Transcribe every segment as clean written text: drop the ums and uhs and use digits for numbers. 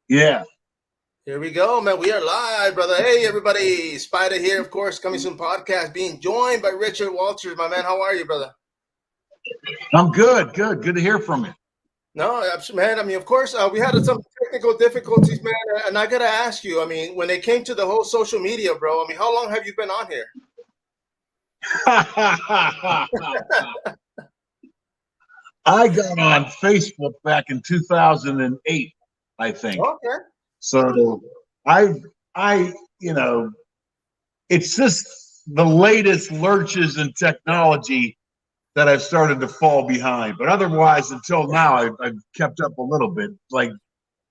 Yeah. Here we go, man. We are live, brother. Hey, everybody. sPidA here, of course, Coming Soon podcast, being joined by Richard Walters. My man, how are you, brother? I'm good. Good to hear from you. No, man. I mean, of course, we had some technical difficulties, man. And I got to ask you, I mean, when it came to the whole social media, bro, I mean, how long have you been on here? I got on Facebook back in 2008, I think. Okay. So it's just the latest lurches in technology that I've started to fall behind. But otherwise, until now, I've kept up a little bit, like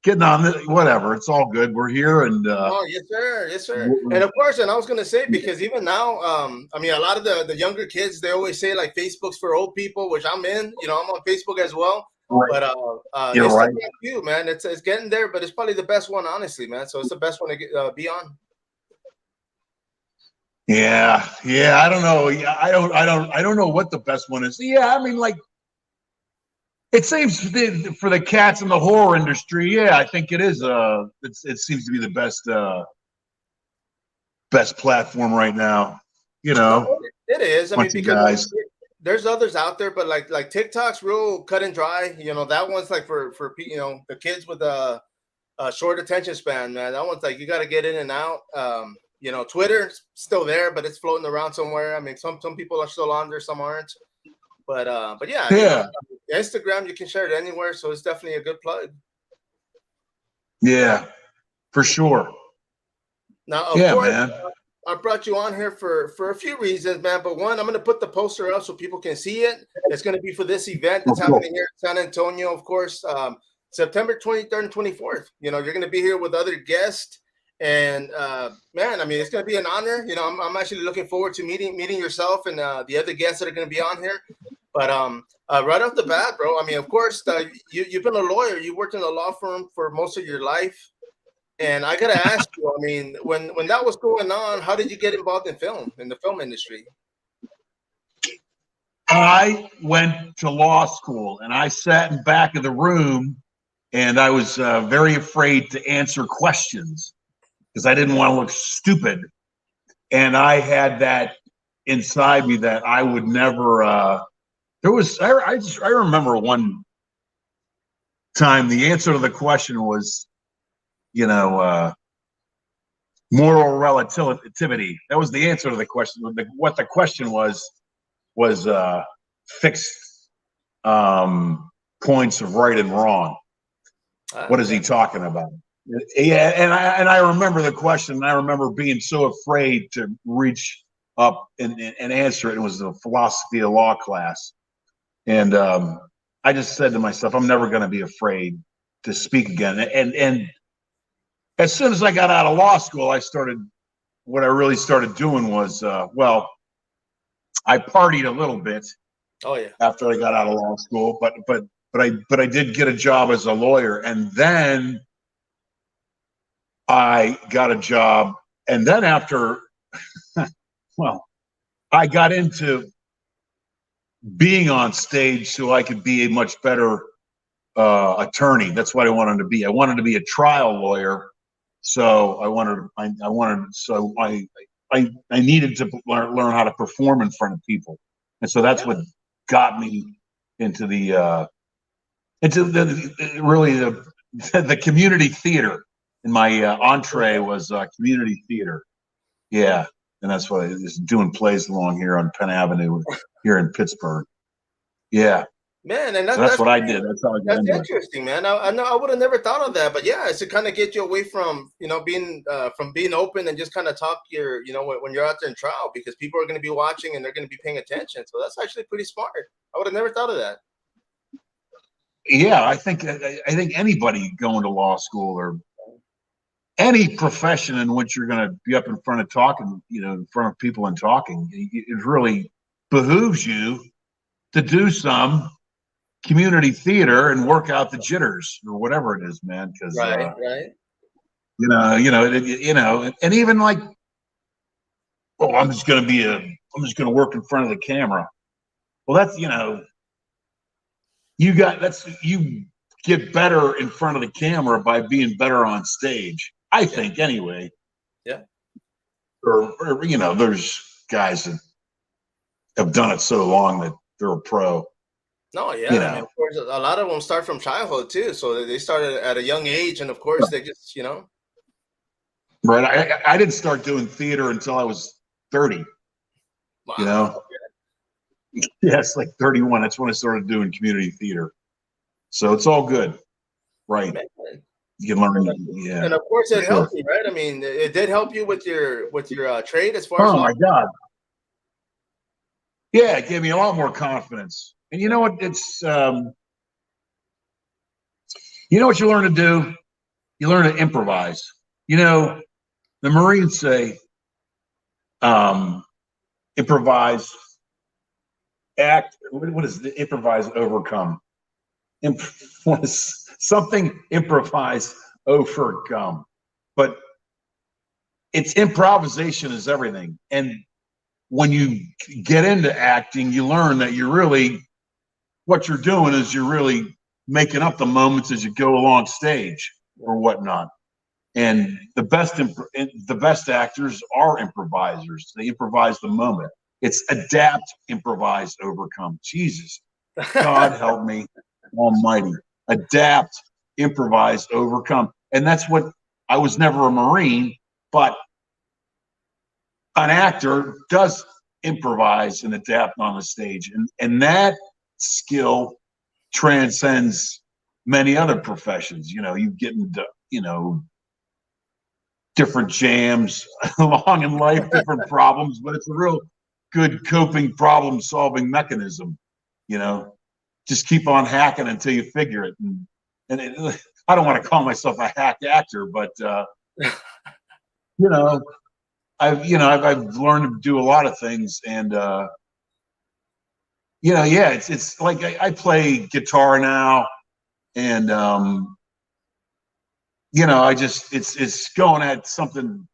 getting on whatever. It's all good. We're here, and Oh, yes, sir. Yes, sir. And of course, and I was going to say, because even now, I mean, a lot of the younger kids, they always say like Facebook's for old people, which I'm in. You know, I'm on Facebook as well. right. But You're it's right. you, man. It's getting there, but it's probably the best one, honestly, man. So it's the best one to be on. Yeah. I don't know. Yeah, I don't know what the best one is. Yeah, I mean, like, it seems for the cats in the horror industry. Yeah, I think it is. It seems to be the best platform right now. You know, No, it is. I mean, because guys. there's others out there, but like TikTok's real cut and dry. You know, that one's like for the kids with a short attention span, man. That one's like you got to get in and out. You know, Twitter's still there, but it's floating around somewhere. I mean, some people are still on there, some aren't. But yeah, you know, Instagram, you can share it anywhere, so it's definitely a good plug. Yeah, for sure. Now, of course, man. I brought you on here for a few reasons, man. But one, I'm going to put the poster up so people can see it. It's going to be for this event that's happening here in San Antonio, of course, September 23rd and 24th. You know, you're going to be here with other guests. And man, I mean, it's going to be an honor. You know, I'm actually looking forward to meeting yourself and the other guests that are going to be on here. But right off the bat, bro, I mean, of course, you've been a lawyer. You worked in a law firm for most of your life. And I got to ask you, I mean, when that was going on, how did you get involved in the film industry? I went to law school, and I sat in back of the room, and I was very afraid to answer questions because I didn't want to look stupid. And I had that inside me that I would never. I remember one time the answer to the question was, moral relativity. That was the answer to the question. What the question was fixed points of right and wrong. What is he talking about? Yeah, and I remember the question, and I remember being so afraid to reach up and answer it. It was a philosophy of law class. And I just said to myself, I'm never going to be afraid to speak again. And as soon as I got out of law school, what I really started doing was, I partied a little bit. Oh yeah. After I got out of law school, but I did get a job as a lawyer, and then I got a job, and then after, I got into being on stage so I could be a much better attorney. That's what I wanted to be. I wanted to be a trial lawyer. So I needed to learn how to perform in front of people, and so that's what got me into the community theater. And my entree was community theater. Yeah, and that's what I was doing, plays along here on Penn Avenue here in Pittsburgh. Yeah. Man, and that's what I did. That's how I got into it. That's interesting, man. I know I would have never thought of that, but yeah, it's to kind of get you away from being open and just kind of talk when you're out there in trial, because people are going to be watching and they're going to be paying attention. So that's actually pretty smart. I would have never thought of that. Yeah, I think anybody going to law school or any profession in which you're going to be up in front of talking, in front of people and talking, it really behooves you to do some community theater and work out the jitters or whatever it is, man. Because right. And even like, I'm just going to work in front of the camera. Well, that's you get better in front of the camera by being better on stage. I think, anyway. Yeah. Or you know, there's guys that have done it so long that they're a pro. No, yeah. I mean, of course, a lot of them start from childhood too. So they started at a young age, and of course, they just, you know. Right. I didn't start doing theater until I was 30. Wow. You know. Yeah, it's like 31. That's when I started doing community theater. So it's all good, right? Man. You can learn, yeah. And of course, it helped you, right? I mean, it did help you with your trade as far as. Oh my God! Yeah, it gave me a lot more confidence. And you know what? It's you know what you learn to do? You learn to improvise. You know, the Marines say, improvise, act. What is the improvise, overcome? Something improvise, overcome. But it's improvisation is everything. And when you get into acting, you learn that you're really, what you're doing is you're really making up the moments as you go along stage or whatnot. And the best actors are improvisers. They improvise the moment. It's adapt, improvise, overcome. Jesus, God help me, Almighty. Adapt, improvise, overcome. And that's what, I was never a Marine, but an actor does improvise and adapt on the stage. And that skill transcends many other professions. You know, you get into, you know, different jams along in life, different problems, but it's a real good coping problem solving mechanism. You know, just keep on hacking until you figure it. And I don't want to call myself a hack actor, but you know, I've learned to do a lot of things, and you know, yeah, it's like I play guitar now, and you know, I just it's going at something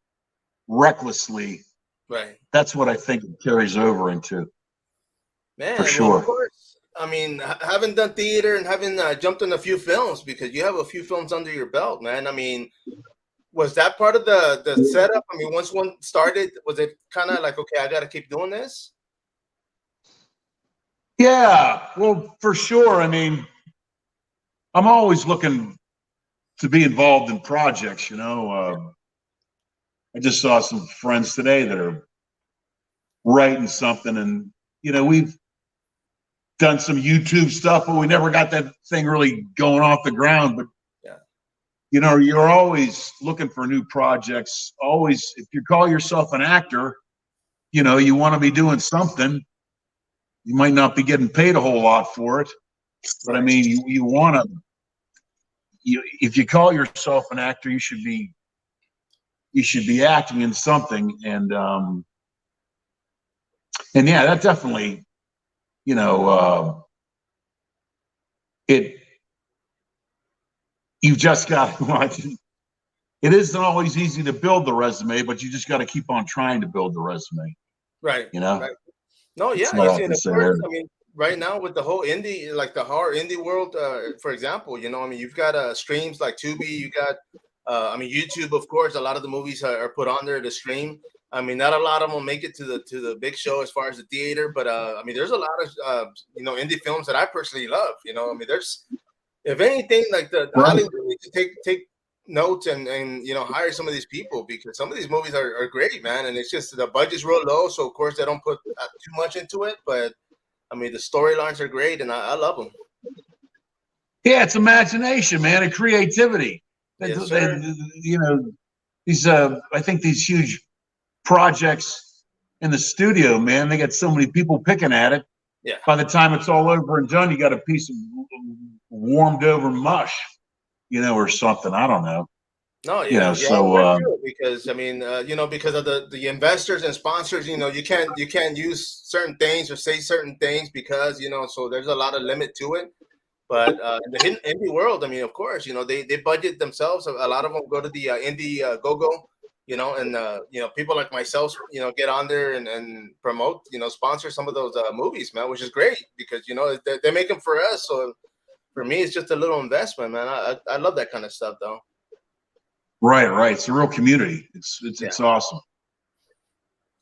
recklessly. Right. That's what I think it carries over into. Man, for sure. Well, of course. I mean, having done theater and having jumped in a few films, because you have a few films under your belt, man. I mean, was that part of the setup? I mean, once one started, was it kind of like, okay, I got to keep doing this? Yeah, well, for sure. I mean, I'm always looking to be involved in projects, you know. I just saw some friends today that are writing something, and you know, we've done some YouTube stuff, but we never got that thing really going off the ground. But yeah, you know, you're always looking for new projects. Always, if you call yourself an actor, you know, you want to be doing something. You might not be getting paid a whole lot for it, but I mean, you want to. If you call yourself an actor, you should be acting in something. And yeah, that definitely, you know, you've just got it isn't always easy to build the resume, but you just got to keep on trying to build the resume. Right. You know? Right. No, yeah. You see, of course, I mean, right now with the whole indie, like the horror indie world, for example, you know, I mean, you've got streams like Tubi, you got, I mean, YouTube, of course, a lot of the movies are put on there to stream. I mean, not a lot of them make it to the big show as far as the theater, but I mean, there's a lot of you know, indie films that I personally love. You know, I mean, there's, if anything, like the Hollywood needs to take notes and you know, hire some of these people, because some of these movies are great, man, and it's just the budget's real low, so of course they don't put too much into it, but I mean, the storylines are great, and I love them. Yeah, it's imagination, man, and creativity. Yes, sir. You know, these I think these huge projects in the studio, man, they got so many people picking at it. Yeah. By the time it's all over and done, you got a piece of warmed over mush, you know, or something. I don't know. No, yeah, you know, yeah, so because I mean, you know, because of the investors and sponsors, you know, you can't use certain things or say certain things, because you know, so there's a lot of limit to it. But in the indie world, I mean, of course, you know, they budget themselves. A lot of them go to the indie go-go, you know, and you know, people like myself, you know, get on there and promote, you know, sponsor some of those movies, man, which is great, because you know, they make them for us, so for me, it's just a little investment, man. I love that kind of stuff, though. Right. It's a real community. It's awesome.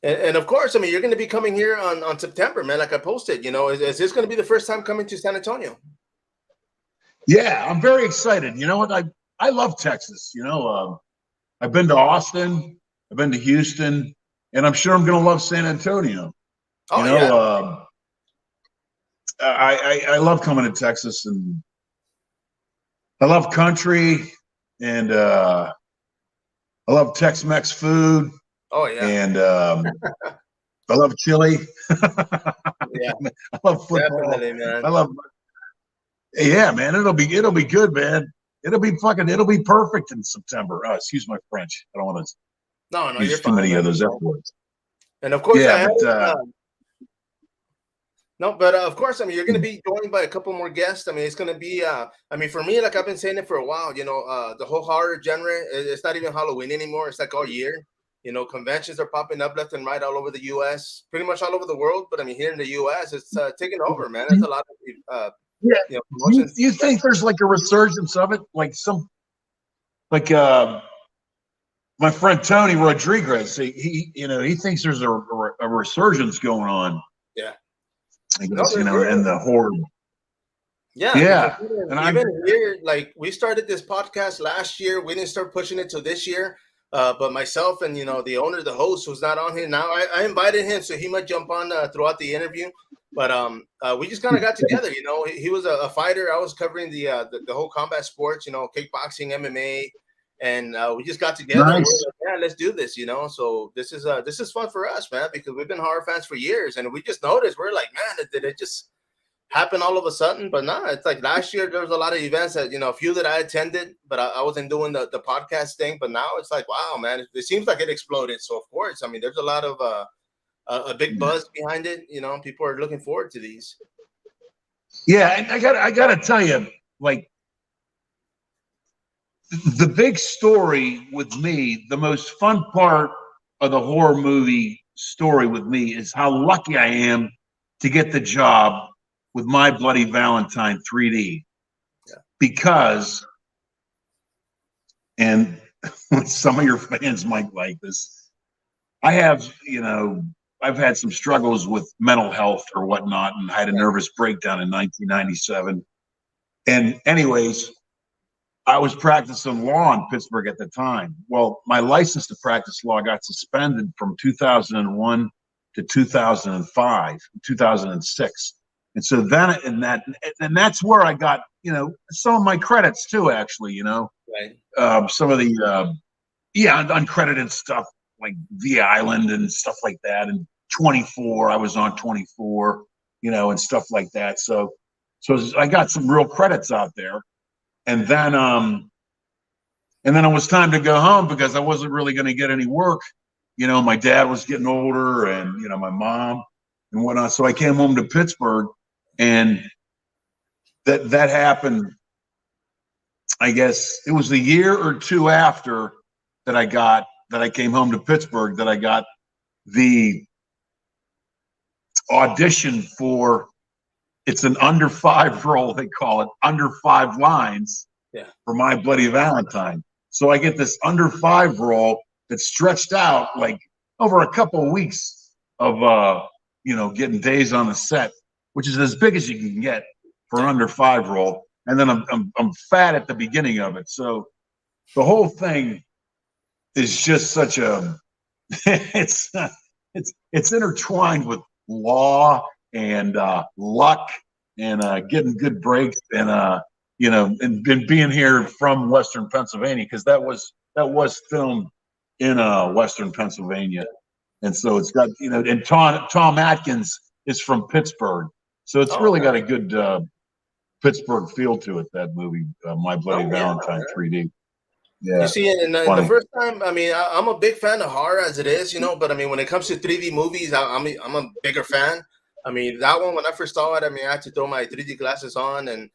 And of course, I mean, you're going to be coming here on September, man. Like I posted, is this going to be the first time coming to San Antonio? Yeah, I'm very excited. You know what? I love Texas. I've been to Austin, I've been to Houston, and I'm sure I'm going to love San Antonio. Oh, I love coming to Texas, and I love country, and I love Tex-Mex food. Oh yeah, and I love chili. Yeah, I love football. Definitely, man. Yeah, man. It'll be good, man. It'll be perfect in September. Oh, excuse my French. I don't want to use too many of those F words. And of course, yeah, but of course, I mean, you're going to be joined by a couple more guests. I mean, it's going to be, I mean, for me, like I've been saying it for a while, the whole horror genre, it's not even Halloween anymore. It's like all year. Conventions are popping up left and right all over the U.S., pretty much all over the world. But I mean, here in the U.S., it's taking over, man. There's a lot of you think there's like a resurgence of it, like my friend Tony Rodriguez, he thinks there's a resurgence going on. Yeah, I guess, in the horror. Yeah. And even here, like we started this podcast last year. We didn't start pushing it till this year. But myself and the owner, the host, who's not on here now, I invited him so he might jump on throughout the interview. But we just kind of got together. He was a fighter. I was covering the whole combat sports. Kickboxing, MMA, and we just got together. Nice. And we're like, yeah, let's do this. So this is fun for us, man, because we've been horror fans for years, and we just noticed we're like, man, did it just happen all of a sudden? But no, it's like last year there was a lot of events that a few that I attended, but I wasn't doing the podcast thing. But now it's like, wow, man, it seems like it exploded. So of course, I mean, there's a lot of a big buzz behind it. People are looking forward to these. Yeah, and I gotta tell you, like the big story with me, the most fun part of the horror movie story with me is how lucky I am to get the job with My Bloody Valentine 3D. Yeah. Because, and some of your fans might like this, I've had some struggles with mental health or whatnot, and I had a nervous breakdown in 1997. And anyways, I was practicing law in Pittsburgh at the time. Well, my license to practice law got suspended from 2001 to 2005, 2006. And so then, and that's where I got, some of my credits too, actually, Right. Some of the, uncredited stuff like The Island and stuff like that. And 24, I was on 24, and stuff like that. So I got some real credits out there. And then it was time to go home because I wasn't really going to get any work. My dad was getting older, and my mom and whatnot. So I came home to Pittsburgh, and that happened. I guess it was a year or two after that I came home to Pittsburgh that I got the audition for. It's an under 5 role, they call it, under 5 lines. Yeah. For My Bloody Valentine. So I get this under 5 role that's stretched out like over a couple of weeks of getting days on the set, which is as big as you can get for an under 5 role. And then I'm fat at the beginning of it. So the whole thing is just such a it's intertwined with law and luck and getting good breaks and and being here from Western Pennsylvania, because that was filmed in Western Pennsylvania, and so it's got and Tom Atkins is from Pittsburgh, so it's really got a good Pittsburgh feel to it. That movie, My Bloody Valentine 3D. Yeah. You see, and the first time, I mean, I'm a big fan of horror as it is, but I mean, when it comes to 3D movies, I'm a bigger fan. I mean, that one, when I first saw it, I mean, I had to throw my 3D glasses on and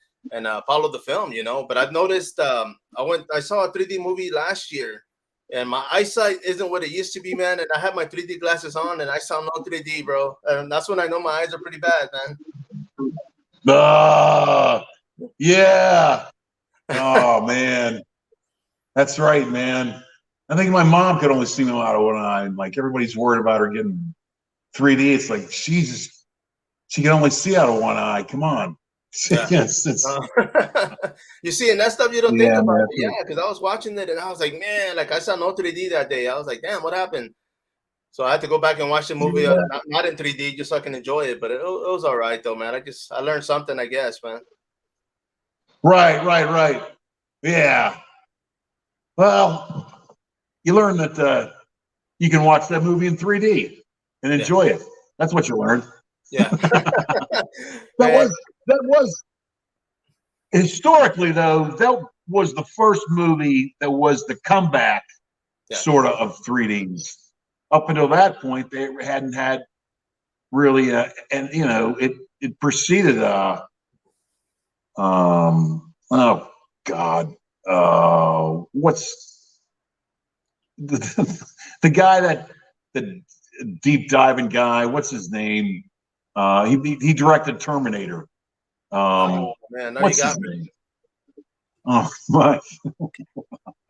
follow the film, But I've noticed, I saw a 3D movie last year, and my eyesight isn't what it used to be, man. And I had my 3D glasses on, and I saw no 3D, bro. And that's when I know my eyes are pretty bad, man. Yeah. Oh man, that's right, man. I think my mom could only see me out of one eye. And like everybody's worried about her getting 3D. It's like Jesus, she can only see out of one eye. Come on. Yeah. Yes, You see, and that stuff you don't think yeah, about. man. Yeah, because I was watching it and I was like, man, like I saw no 3D that day. I was like, damn, what happened? So I had to go back and watch the movie, Yeah. not in 3D, just so I can enjoy it. But it was all right though, man. I learned something, I guess, man. Right. Yeah. Well, you learn that you can watch that movie in 3D and Yeah, enjoy it. That's what you learned. yeah. That was historically though, that was the first movie that was the comeback Yeah. sort of 3Ds. Up until that point, they hadn't had really and you know, it preceded oh God. What's the guy that the deep diving guy, what's his name? He directed Terminator. Oh man, no, you What's got his me. name? Oh my!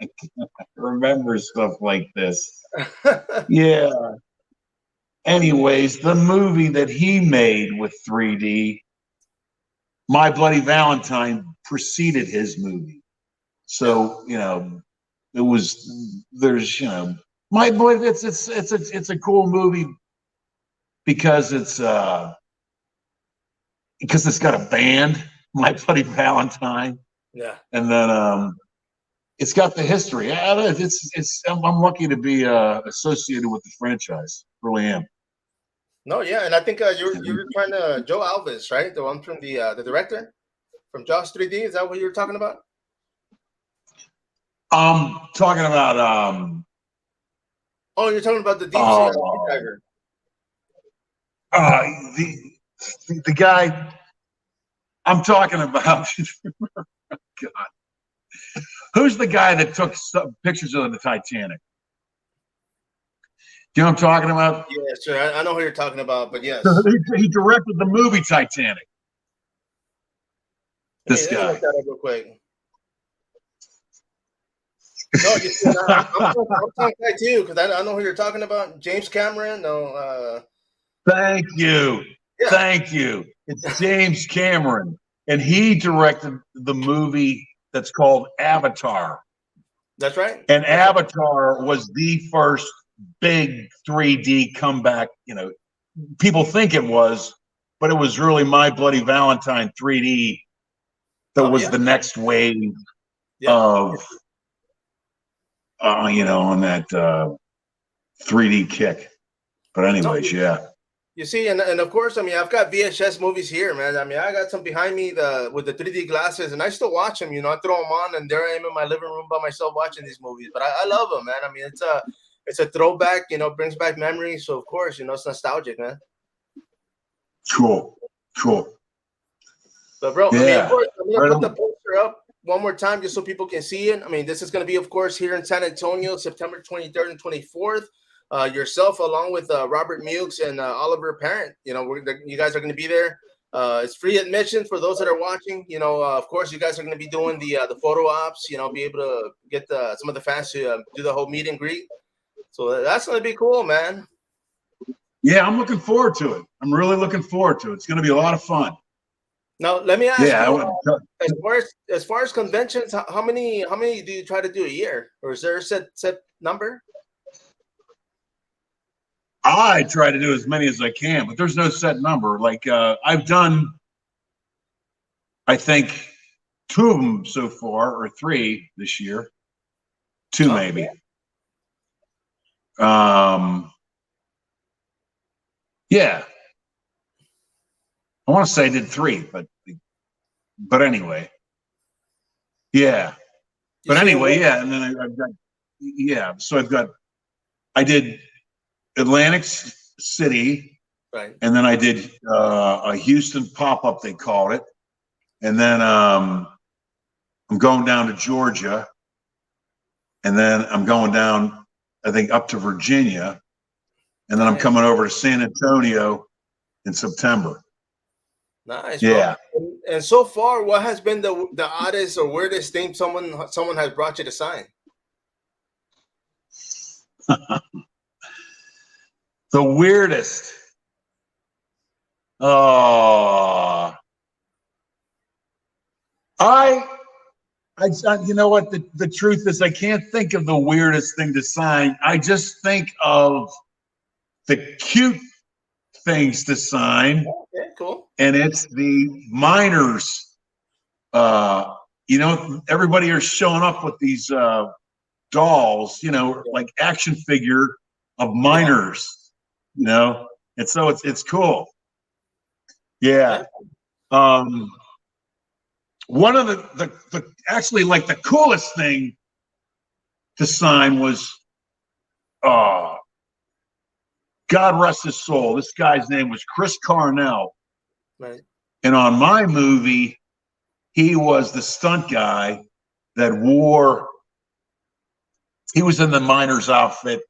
I can't remember stuff like this. Yeah. Anyways, the movie that he made with 3D, My Bloody Valentine, preceded his movie. So you know, it was there's you know, My Bloody. It's a cool movie because it's got a band, My Bloody Valentine, Yeah. and then it's got the history. Yeah, I'm lucky to be associated with the franchise. Really am. No, yeah, and I think you're trying to Joe Alves, right? The one from the director from Jaws 3D. Is that what you were talking about? I'm talking about Oh, you're talking about the deep sea diver. uh, the guy I'm talking about. God, who's the guy that took pictures of the Titanic? Do you know what I'm talking about? Yeah, sure. I know who you're talking about, but yes. He directed the movie Titanic. This Let me guy. look that up real quick. No, I'm talking that too because I know who you're talking about. James Cameron. No. Thank you. Yeah. Thank you. It's James Cameron, and he directed the movie that's called Avatar. That's right. And Avatar was the first big 3D comeback. You know, people think it was, but it was really My Bloody Valentine 3D that was the next wave of, you know, on that 3D kick. But anyways, yeah. You see, and of course, I mean, I've got VHS movies here, man. I mean, I got some behind me with the 3D glasses, and I still watch them. You know, I throw them on, and there I am in my living room by myself watching these movies. But I love them, man. I mean, it's a throwback. You know, brings back memories. So of course, you know, it's nostalgic, man. Cool. But bro, yeah. I mean, of course, I'm gonna put the poster up one more time just so people can see it. I mean, this is gonna be, of course, here in San Antonio, September 23rd and 24th. Yourself along with Robert Mukes and Oliver Parent. You know, you guys are going to be there. It's free admission for those that are watching. You know, of course, you guys are going to be doing the photo ops. You know, be able to get some of the fans to do the whole meet and greet. So that's going to be cool, man. Yeah, I'm looking forward to it. I'm really looking forward to it. It's going to be a lot of fun. Now, let me ask you, as far as conventions, how many do you try to do a year, or is there a set number? I try to do as many as I can, but there's no set number. Like I've done, I think, 2 of them so far, or 3 this year. 2 maybe. Yeah. I want to say I did 3, but anyway. Yeah. But anyway, yeah. And then I've got, so I did Atlantic City, right? And then I did a Houston pop-up, they called it. And then I'm going down to Georgia. And then I'm going down, I think, up to Virginia. And then I'm coming over to San Antonio in September. Nice. Yeah. Bro. And so far, what has been the oddest or weirdest thing someone has brought you to sign? The weirdest. Oh, you know what? The truth is, I can't think of the weirdest thing to sign. I just think of the cute things to sign. Okay, cool. And it's the miners. Everybody are showing up with these dolls, like action figure of miners, and so it's cool. Yeah. One of the actually, like, the coolest thing to sign was God rest his soul. This guy's name was Chris Carnell. Right. And on my movie, he was the stunt guy that he was in the miner's outfit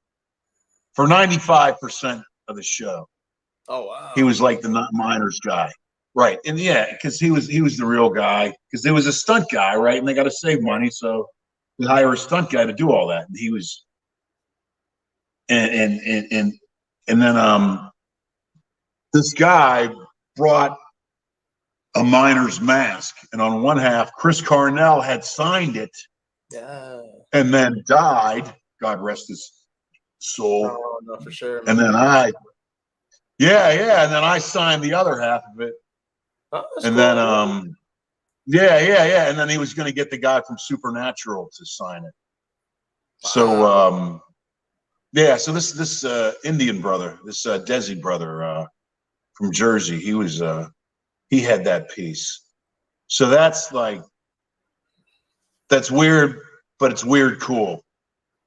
for 95% of the show. Oh, wow. He was like the miner's guy. Right. And yeah, because he was the real guy, because there was a stunt guy, right? And they got to save money. So they hire a stunt guy to do all that. And he was, and then this guy brought a miner's mask, and on one half, Chris Carnell had signed it, and then died. God rest his soul. Oh, no, for sure. Man. And then and then I signed the other half of it. Oh, and cool. then and then he was going to get the guy from Supernatural to sign it. So so this Indian brother, this Desi brother from Jersey, he had that piece. So that's weird, but it's weird cool.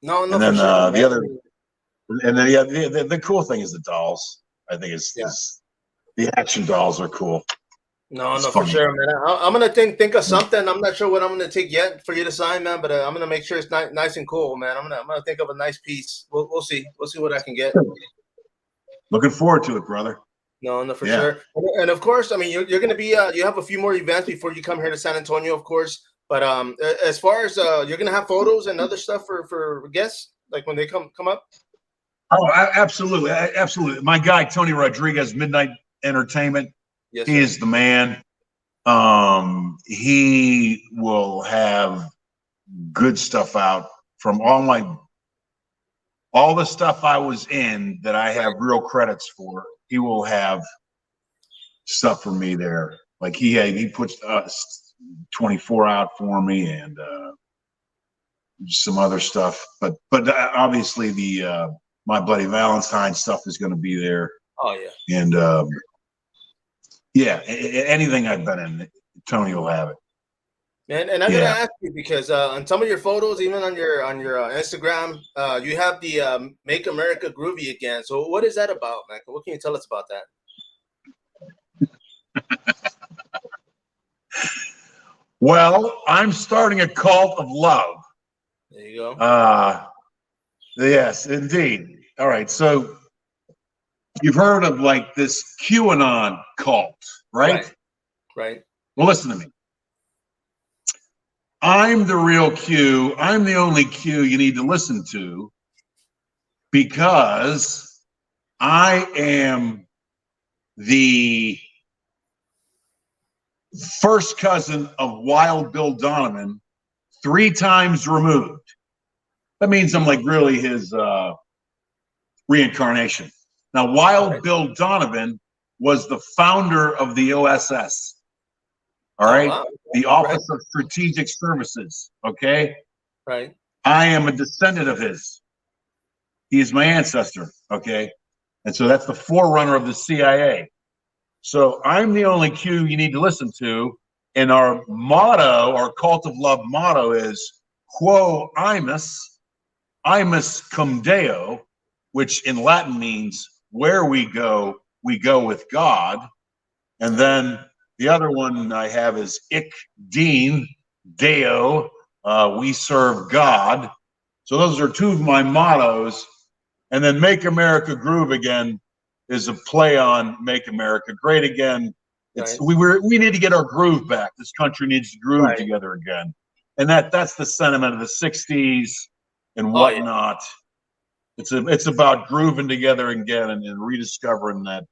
No, and then for sure, the other, and then the cool thing is the dolls. I think is the action dolls are cool. No, for sure, man. I'm gonna think of something. I'm not sure what I'm gonna take yet for you to sign, man. But I'm gonna make sure it's nice and cool, man. I'm gonna think of a nice piece. We'll see. We'll see what I can get. Looking forward to it, brother. No, for sure. And of course, I mean, you're gonna be you have a few more events before you come here to San Antonio, of course. But as far as you're gonna have photos and other stuff for guests, like when they come up. Oh, absolutely, absolutely. My guy Tony Rodriguez, Midnight Entertainment. Yes, he is the man. He will have good stuff out from all the stuff I was in that I have real credits for. He will have stuff for me there. Like he puts 24 out for me, and some other stuff. But obviously the My Bloody Valentine stuff is going to be there. Oh yeah. And anything I've been in, Tony will have it. And I gotta ask you, because on some of your photos, even on your Instagram, you have the Make America Groovy Again. So what is that about, man? What can you tell us about that? Well, I'm starting a cult of love. There you go. Yes, indeed. All right, so you've heard of like this QAnon cult, right? Right. Well, listen to me. I'm the real Q. I'm the only Q you need to listen to, because I am the first cousin of Wild Bill Donovan, 3 times removed. That means I'm like really his reincarnation. Now, Wild Bill Donovan was the founder of the OSS. All right. Oh, wow. The Office of Strategic Services. Okay. Right. I am a descendant of his. He is my ancestor. Okay. And so that's the forerunner of the CIA. So I'm the only Q you need to listen to. And our motto, our Cult of Love motto is Quo Imus Cum Deo, which in Latin means where we go with God. And then the other one I have is Ic Dean Deo, we serve God. So those are 2 of my mottos. And then Make America Groove Again is a play on Make America Great Again. We need to get our groove back. This country needs to groove together again, and that's the sentiment of the '60s and whatnot. It's about grooving together again and rediscovering that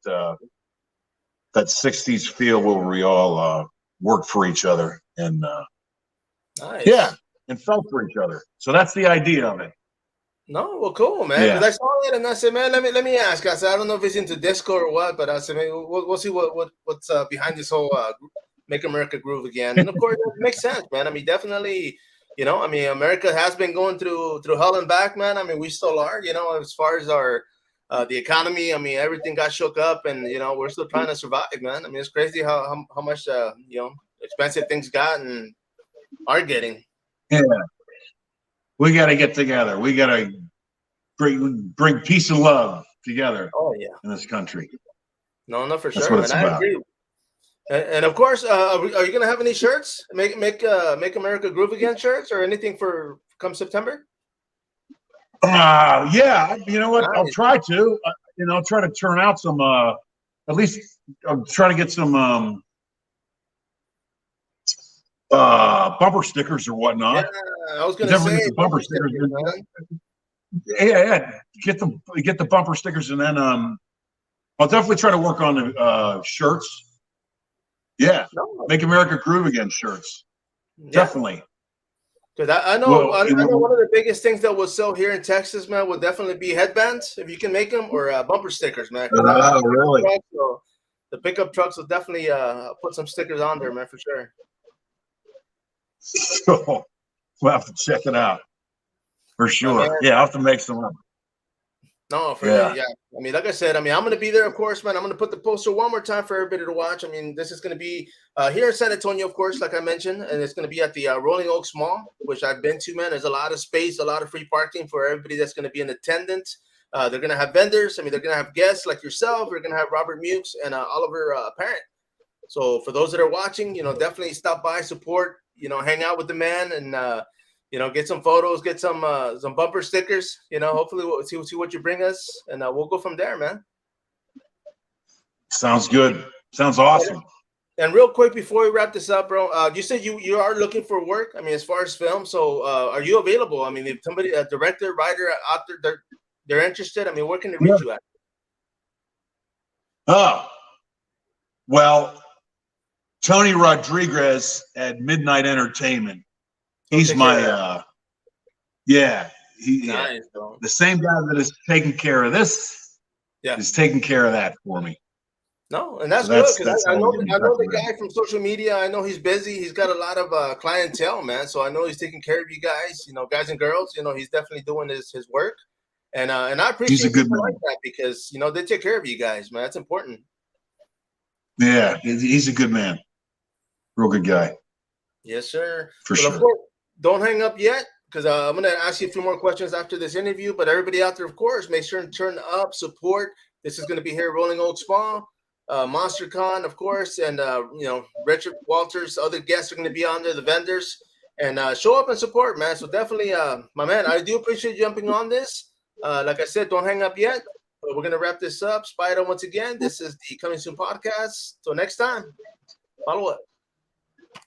'60s feel where we all worked for each other and and felt for each other. So that's the idea of it. No, well, cool, man. Because I saw it and I said, man, let me ask. I said, I don't know if it's into disco or what, but I said, maybe we'll see what's behind this whole Make America Groove Again. And of course, it makes sense, man. I mean, definitely, America has been going through hell and back, man. I mean, we still are, as far as our the economy. I mean, everything got shook up, and we're still trying to survive, man. I mean, it's crazy how much expensive things got and are getting. Yeah. We got to get together. We got to bring peace and love together. In this country. No, for That's sure. What it's about. I agree. And of course, are you gonna have any shirts? Make America Groove Again shirts or anything for come September? Yeah. You know what? Nice. I'll try to. I'll try to turn out some. At least I'll try to get some. Bumper stickers or whatnot. Yeah, I was going to say the bumper stickers. Yeah, get the bumper stickers, and then I'll definitely try to work on the shirts. Yeah, Make America Groove Again shirts. Yeah. Definitely. Because I know one of the biggest things that will sell here in Texas, man, will definitely be headbands if you can make them, or bumper stickers, man. Really? The pickup trucks will definitely put some stickers on there, man, for sure. So we'll have to check it out for sure. Yeah, I'll have to make some up. No, yeah. I mean, like I said, I'm going to be there, of course, man. I'm going to put the poster one more time for everybody to watch. I mean, this is going to be here in San Antonio, of course, like I mentioned, and it's going to be at the Rolling Oaks Mall, which I've been to, man. There's a lot of space, a lot of free parking for everybody that's going to be in attendance. They're going to have vendors. I mean, they're going to have guests like yourself. We're going to have Robert Mukes and Oliver Parent. So for those that are watching, definitely stop by, support, hang out with the man, and get some photos, get some bumper stickers. Hopefully we'll see what you bring us, and we'll go from there, man. Sounds good. Sounds awesome. And real quick before we wrap this up, bro, you said you are looking for work. I mean, as far as film, so are you available? I mean, if somebody, a director, writer, author, they're interested. I mean, where can they reach you at? Oh, well, Tony Rodriguez at Midnight Entertainment. He's my, nice, the same guy that is taking care of this is taking care of that for me. No, and that's good, because I know the guy from social media. I know he's busy. He's got a lot of clientele, man. So I know he's taking care of you guys, guys and girls. He's definitely doing his work, and I appreciate people like that, because they take care of you guys, man. That's important. Yeah, he's a good man. Real good guy. Yes, sir. For sure. Of course, don't hang up yet, because I'm going to ask you a few more questions after this interview. But everybody out there, of course, make sure and turn up, support. This is going to be here at Rolling Oaks Mall, Monster-Con, of course, and Richard Walters. Other guests are going to be on there, the vendors, and show up and support, man. So definitely, my man, I do appreciate you jumping on this. Like I said, don't hang up yet. But we're going to wrap this up. sPidA, once again, this is the Coming Soon podcast. Till next time, follow up.